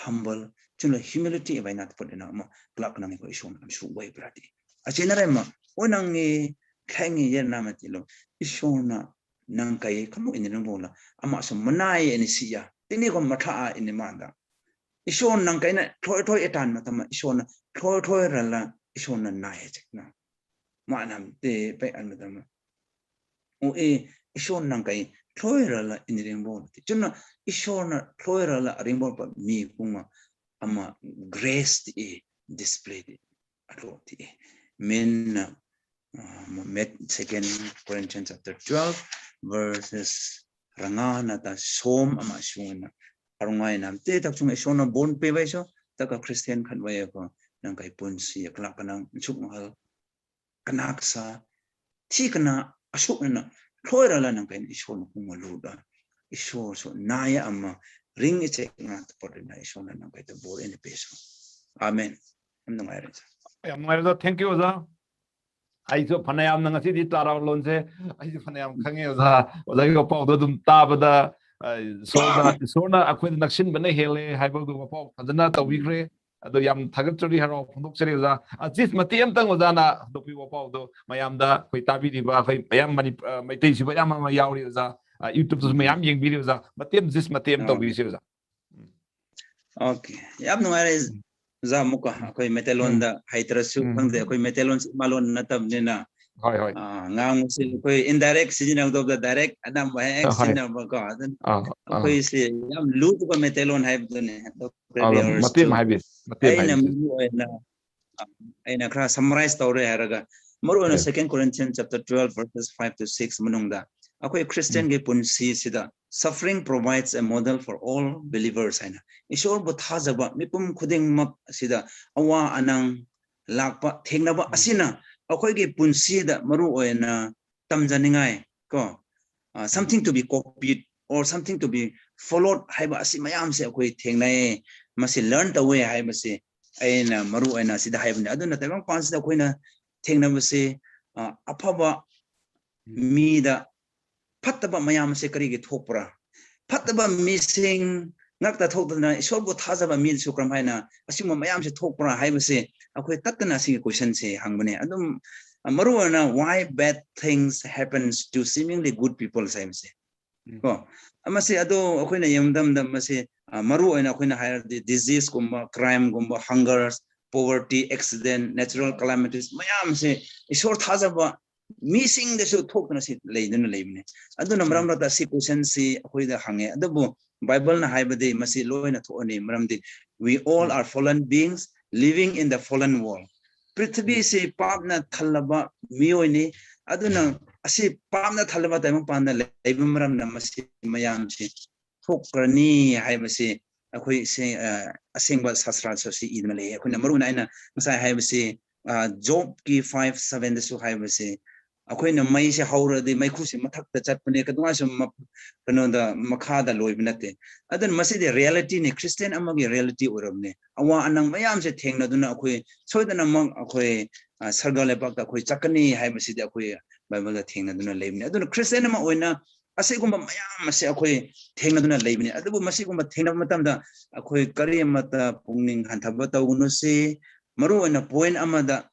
humble chula humility by not podena ma klak nang ko ishon am shu way brati achena rema onang ni khangi yer namatilo ishona nang kai kamu in bola ama so manai en siya tini ko matha in manda ishon nang kai na thoi etan matama ishona thoi rala ishona nai chekna manam te pe an matama o ishon nang kai thoi rala in bola chuna ishona thoi rala ringbol pa mi kuma ama grace ti displayed atroti men second Corinthians chapter 12 verses rangana ta som ama shuna harungai nam te tak chung isona bon pe bai so taka Christian khan bai ko nang kai pun si klak kanang chuk mahal kanaksa thi kana asuk na khoira la nang kai isona kumaluda isor so naya amma ring iche na porina isona nang kai to bor in peso amen amna ngai Yamngairo thank you oza. Aiso phanayam na ngasi di Tarao lonse aiso phanayam khange oza oza gi pau do dum tabada sorna akhoi naksin bana hele haibo do pau phajana tawigre ado yam thagatri haro phondokchari oza ajis matiam tang oza na dopi pau do mayamda khoi tabi diba khoi mayam mani maitei siba yam ma yauri oza YouTube to mayam yeng video oza matiam jis matiam tawi si oza. Okay yam ngai za muka akoi metelonda haitrasu khangde akoi metelon malon natab nena hoi hoi ngang si akoi indirect sijina do the direct adam ba ek sinna ba ko adan akoi si yam lut ko metelon haib dune matiam haibis aina aina kra summarize tawre haraga marona 2 Corinthians chapter 12 verses 5 to 6 manungda akoi Christian ge punsi sida suffering provides a model for all believers aina ishor bu thajaba mipum khuding mak sida awa anang lakpa thengnaba asina akoi ge punsi da maru oina tamjaningai ko something to be copied or something to be followed haiba asi mayam se akoi thengnai masi learn away haiba se aina maru oina sida haibne aduna tabang pansida koina thengnaba se aphaba mida Pataba mayam se kari ge thopra pataba missing ngakta thokdana isorbo thajaba mi sukram haina asima mayam se thopra haibase akoi tatna si question se hangbane adum maruana why bad things happens to seemingly good people saimse ko amase ado akoina yamdam dam mase maruana akoina higher disease gumba crime gumba hunger poverty accident natural calamities mayam se isor thajaba missing the show talk na si leidun leibne adu namram rata si question si akoi da hange adu bible na haibade masi loina thoni maramdi we all are fallen beings living in the fallen world prithvi se papna thalaba miyoini aduna asi papna thalaba taimang panna leibum maram na masi mayam si thokrani haibase akoi se asengba sastra so si idna le akoi namaruna aina masai haibase job ki 5:7 su haibase akoina mai se haura de mai khusi mathak ta chatpane kadwa sum kano da makha da loibnate adan masi de reality ne Christian amagi reality oromne awa anang mayam se thengna duna akoi soidana mang akoi sargale pak da akoi chakani hai masi de akoi bible da thengna duna leibne adun Christian ma oina asegumba mayam se akoi thengna duna leibne adu masi gumba thengna matamda akoi kari mata pungning hanthaba tawunu se maru oina point amada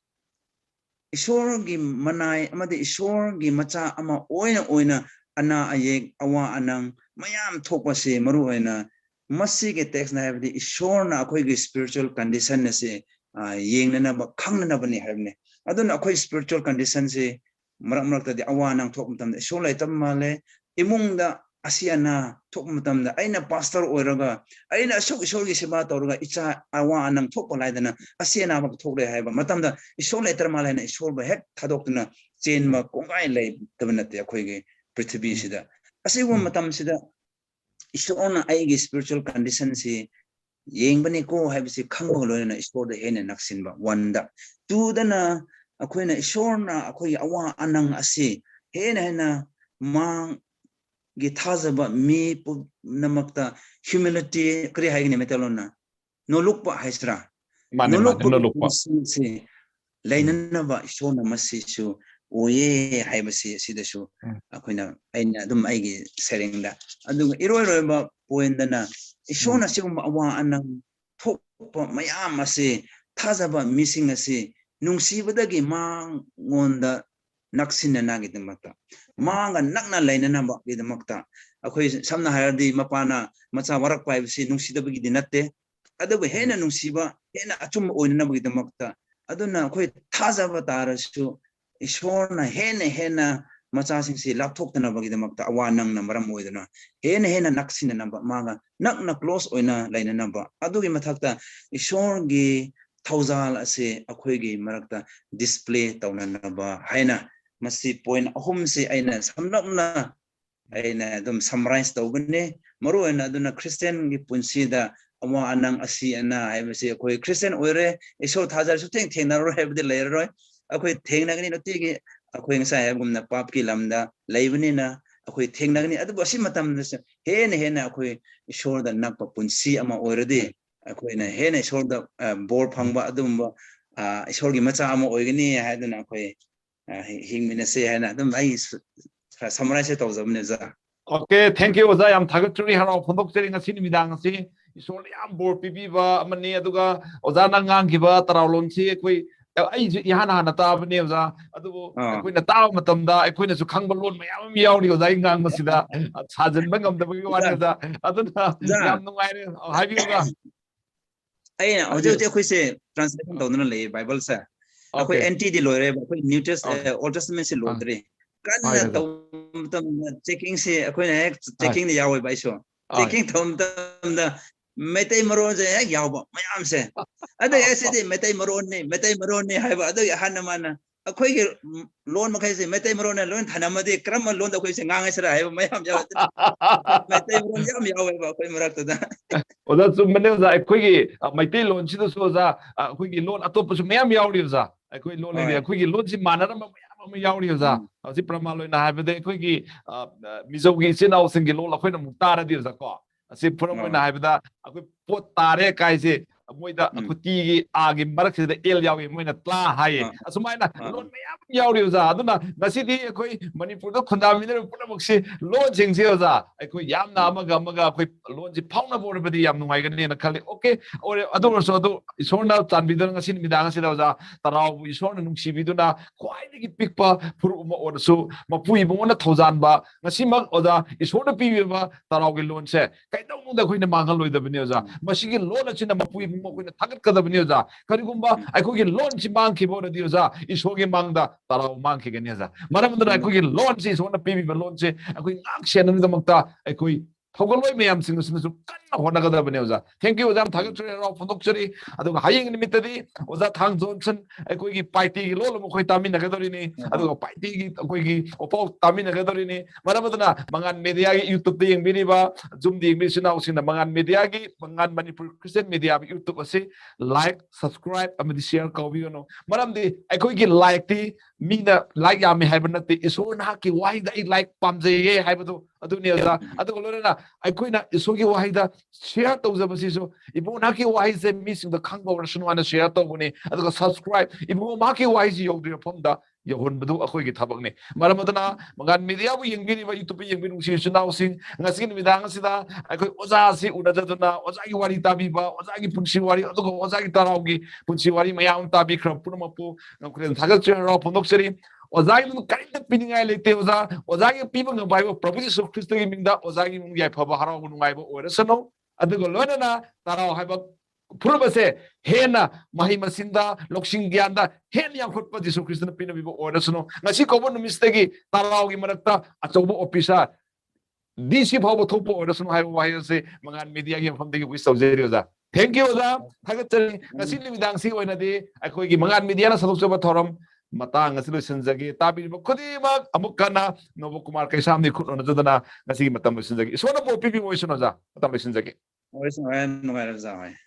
Ishorgi manai amade ishorgi macha ama oina ana ayek awa anang mayam thopase maru oina masige text na habdi ishorna akoi ge spiritual condition na se yengnana ba khangnana bani habne aduna akoi spiritual condition se marak ta de awa anang thop matam ishor lai tam male imungda asiana thop matam da aina pastor oiraga aina asuk ishorgi seba tawraga icha awa anang thop laidana asiana ba thokle haiba matam da ishor lai tarma laina ishor ba hek thadokna chain ma kongai lai tabnate akoi ge prithvi sida asigo matam sida ishorna aigi spiritual condition si yengbani ko haibsi khangba loina ishor da hene naksinba wanda tu dana akoina ishorna akoi awa anang asi hena mang gi thazaba mi namakta humility kri haigni metalona no lukpa haisra no lukpa si lainana ba ishona masisu oye haibasi sidasu akoina aina dum aigi serengda adu iroiroba poendana ishona sigumba awa anang thokpa mayam ase thazaba missing ase nungsibadagi mangonda naksinna nagidamata manga nakna lainana ba gidamakta akoi samna hayardi mapana macha warak paibsi nungsidabagi dinatte adabu hena nungsiba hena achum oinana bagidamakta aduna akoi thazaba tarasu ishorna hena macha singsi lapthokna bagidamakta awanang na maram oidana hena naksina namba manga nakna close oina lainana ba adugi mathakta ishorgi thawzal ase akoi gi marakta display tawnana ba haina masi point ahum se aina samnakna aina dum summarize tawbane maru na aduna Christian gi punsida ama anang asi ana ai masi akoi Christian oire iso thajar su teng theng na ro hai bde le ro akoi theng na gani noti gi akoi ngsa hai gumna pap ki lamda leibani na akoi theng na gani adu basi matam he na akoi iso da nak pa punsi ama oire di akoi na he na iso da bor phangba adum iso gi macha ama oigani hai dana akoi hingmina se hai na adum ai summarize tawjabne za Okay, thank you oza yam thagaturi haro phondok cheri ngasi ni midang ngasi isol yam bor pibiba amani aduga oza na ngang giba tarawlon si koi ai ihana hana ta bane oza adugo koi na taw matamda koi na su khangba lon mayam yauri oza ngang masida sajan ba ngam da ba wani oza aduna yam nungai habi oza ai na oje koi se translation tawduna le bible sa koi NT di loire koi new testament old testament se lodre kan tam checking se koi na checking ni yawi bai so checking tam da metai maron je yaw ba mayam se ada ese de metai maron ne haiba ada hanna mana akoi ge loan makai se metai maron ne loan thana de kram loan da koi se ngang se haiba mayam yaw metai maron yam yaw ba koi marak da oza sum mane oza akoi ge metai loan si do so oza akoi ge loan atop su mayam yauri oza akoi loan le akoi ge loan si manara ma mayam yauri oza asi pramalo na haiba de akoi ge mizogi sinau singi loan akoi na mutara di oza ko asi pura na haiba da akoi pot tare kai se moida akuti gi agi marak se el yawi moina tla haye asumai na lon mayam yauri oza aduna ngasi di akoi manipur da khunda mi ne pura mukse lon jing se oza akoi yam na amaga akoi lon ji phauna bor badi yam nungai gane na khali okay ore adu so adu isona tanbi da ngasi mi da ngasi da oza tarau isona nungsi bi duna khwai gi pikpa puru ma or so mapui bo na thojan ba ngasi mak oza isona pi ba tarau gi lon se kai dau mu da khoi na mangal loi da bani oza masigi lon achina mapui koina thagat kada bani oza karigumba aiko gi lon chi mang ki bo di oza isogi mangda tarau mang ki gani oza maramdra aiko gi lon chi sona pibi ba lon che aiko ngak shen ni damakta aiko thogaloi mayam sing su kanna hona kada bani oza thank you oza thagat churi ro phondok churi adu haying nimitadi oza thang johnson aiko gi paiti gi lolo mo khoi tamin na gadori ni adu paiti gi aiko gi opau tamin na gadori ni maramdra mangan media gi youtube de yeng bini ba zoom de yeng sina usina mangan media gi mangan manipur christian media youtube ase like subscribe amadi share kawi no maram de akoi gi like ti mina like yami haibna te isor na ki wai da like pamje ye haibadu adu ne da adu lorena akoi na isor gi wai da share to za basi so ibu na ki wai se missing the khangba version wana share to bune adu subscribe ibu ma ki wai ji yogri phom da yahon badu akoi gi thabak ne maram adana mangan media bu yengbini ba youtube yengbini si sunau sing ngasi ni midang sida akoi oza si unajaduna oza gi wari tabi ba oza gi punsi wari adu oza gi tarau gi punsi wari mayam tabi khram purumapu ngkren thagat ro phondok seri oza gi karinda piningai lete oza gi piba ngai ba prabhu jesu christ gi mingda oza gi mung yai phaba harau nungai ba orasano adu loina tarau haiba Purubase hena mahi masinda loksing gyanda hen yang khutpa jesu christ na pina bibo orasano ngasi ko bon mistegi tarau gi marakta achobo officer DC phabo thopo orasano hai wai se mangan media gi pham degi wis saujeri oza thank you oza thagatari ngasi ni midang si oina di akoi gi mangan media na sadok choba thoram matang ngasi lo sinjagi tabi khudi mak amuk kana nobo kumar kai samni khut ona jodana ngasi gi matam sinjagi isona bo pipi moisona za matam sinjagi ois no ngai ra za